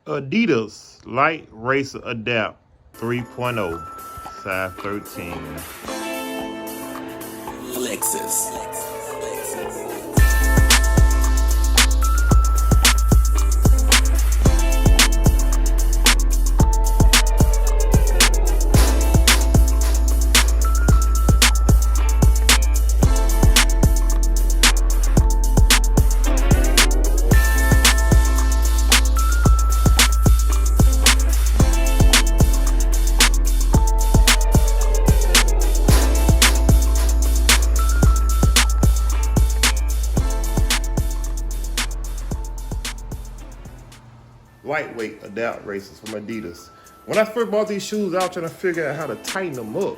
ADIDAS LITE RACER Adapt 3.0, size 13. Flexes. Lightweight Adapt racers from ADIDAS. When I first bought these shoes, I was trying to figure out how to tighten them up.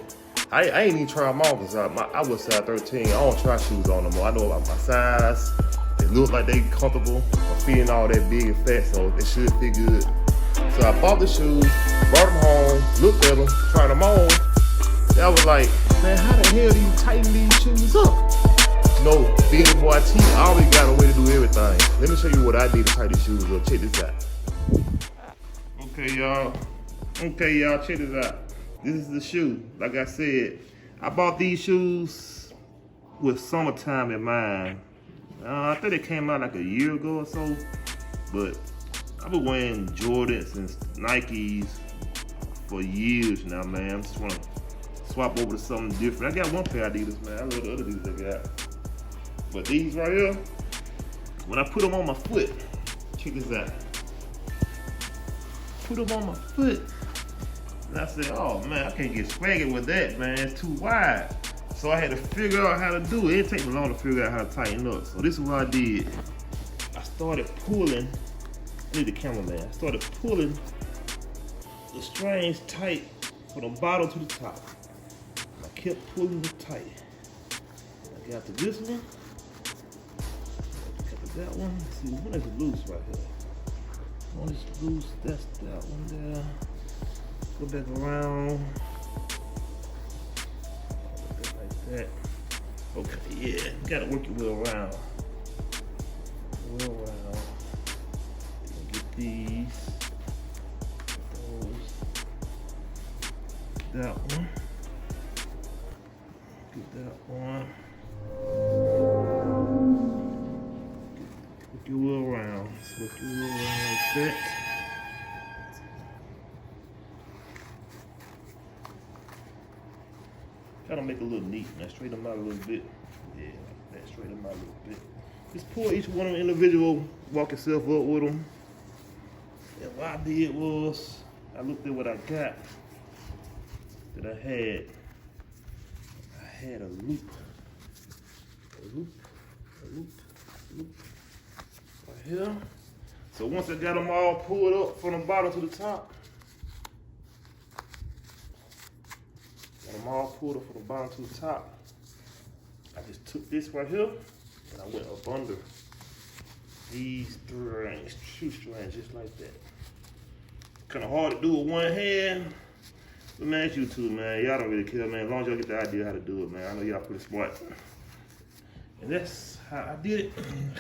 I ain't even try them on because I was size 13. I don't try shoes on no more. I know about my size. They look like they comfortable. My feet ain't all that big and fat, so they should fit good. So I bought the shoes, brought them home, looked at them, tried them on. I was like, man, how the hell do you tighten these shoes up? No, being a boy T, I always got a way to do everything. Let me show you what I did to tighten these shoes up. Check this out. Okay, y'all, check this out. This is the shoe. Like I said, I bought these shoes with summertime in mind. I think they came out like a year ago or so, but I've been wearing Jordans and Nikes for years now, man. I just want to swap over to something different. I got one pair of ADIDAS, man. I love the other ADIDAS I got. But these right here, when I put them on my foot, check this out. Put them on my foot, and I said, oh man, I can't get swaggy with that, man. It's too wide. So I had to figure out how to do it. It didn't take me long to figure out how to tighten up. So this is what I did. I started pulling, I need the cameraman. I started pulling the strings tight from the bottom to the top. I kept pulling it tight. I got to this one. I got to that one. Let's see, one is loose right here. One is loose, that's that one there. Go back around. Like that. Okay, yeah, gotta work your way around. Get these. Those. That one. Get that one. Work your way around. Work your way around like that. Try to make it a little neat, man. Straighten them out a little bit. Yeah, like that. Straighten them out a little bit. Just pull each one of them individual, walk yourself up with them. And what I did was, I looked at what I got that I had. I had a loop. Right here. So once I got them all pulled up from the bottom to the top, got them all pulled up from the bottom to the top, I just took this right here and I went up under these two strands, just like that. Kind of hard to do with one hand, but man, it's you two, man. Y'all don't really care, man. As long as y'all get the idea how to do it, man. I know y'all pretty smart. And that's how I did it.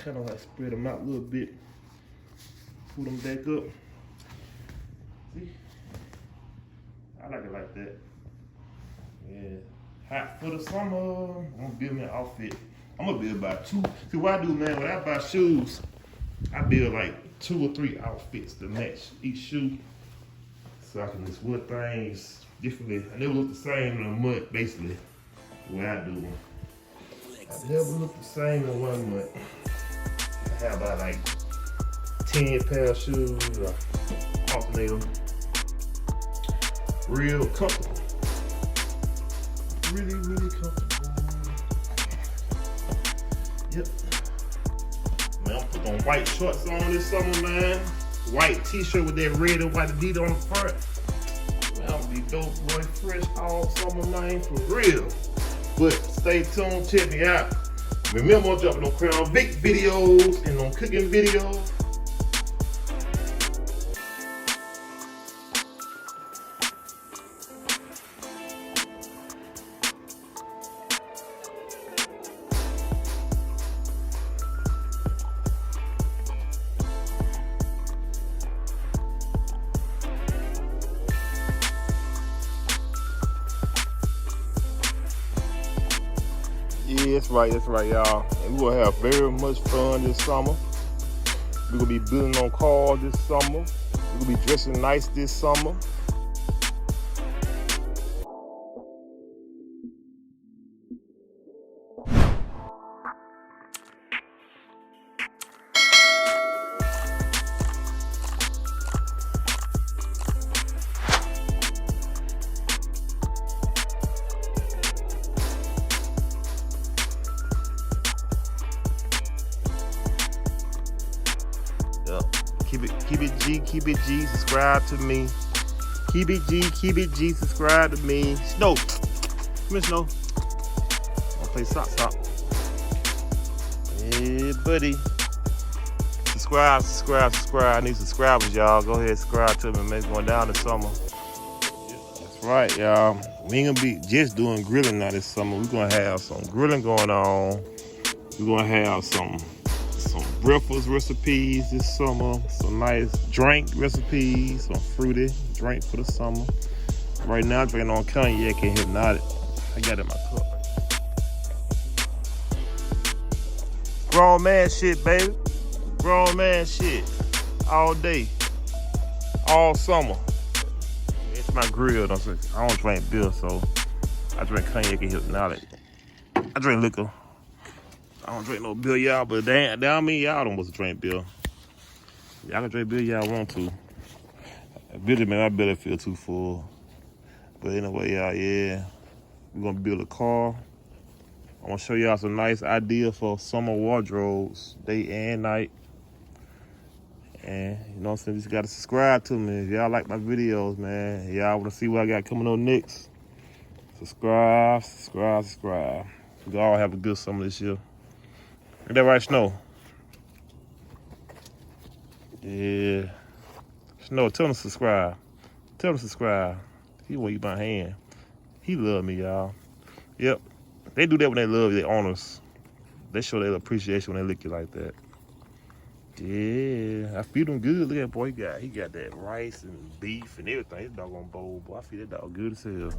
Kind of like spread them out a little bit, pull them back up. See? I like it like that. Yeah. Hot for the summer. I'm gonna build me an outfit. I'm gonna build about two. See what I do, man, when I buy shoes, I build like 2 or 3 outfits to match each shoe. So I can just wear things differently. I never look the same in a month, basically, the way I do them. I never look the same in 1 month. I have about like 10 pair of shoes, alternate them. Real comfortable. Really, really comfortable. Yep. Man, I'm putting on white shorts on this summer, man. White t-shirt with that red and white Adidas on the front. Man, I'm gonna be dope, boy, fresh all summer, man, for real. But stay tuned, check me out. Remember, I'm dropping on Crown Vic videos and on cooking videos. That's right, y'all. And we're gonna have very much fun this summer. We're gonna be building on cars this summer. We're gonna be dressing nice this summer. Keep it G, subscribe to me. Keep it G, subscribe to me. Snow, come here, Snow. I'll play sock. Yeah, buddy. Subscribe. I need subscribers, y'all. Go ahead, subscribe to me, man. It's going down this summer. That's right, y'all. We ain't gonna be just doing grilling now this summer. We're gonna have some grilling going on. We're gonna have some breakfast recipes this summer, some nice drink recipes, some fruity drink for the summer. Right now, I'm drinking on cognac and hypnotic. I got it in my cup. Grown man shit, baby. Grown man shit. All day. All summer. It's my grill. I don't drink beer, so I drink cognac and hypnotic. I drink liquor. I don't drink no beer, y'all, but that don't mean y'all don't want to drink beer. Y'all can drink beer y'all want to. Beer, man, my belly feel too full. But anyway, y'all, yeah. We're going to build a car. I want to show y'all some nice ideas for summer wardrobes, day and night. And, you know what I'm saying, you just got to subscribe to me. If y'all like my videos, man, y'all want to see what I got coming on next, subscribe. We can all have a good summer this year. Ain't that right, Snow? Yeah. Snow, tell him to subscribe. He won't eat my hand. He love me, y'all. Yep. They do that when they love their owners. They show their appreciation when they lick you like that. Yeah. I feed him good. Look at that boy. He got that rice and beef and everything. His doggone bowl, boy. I feed that dog good as hell.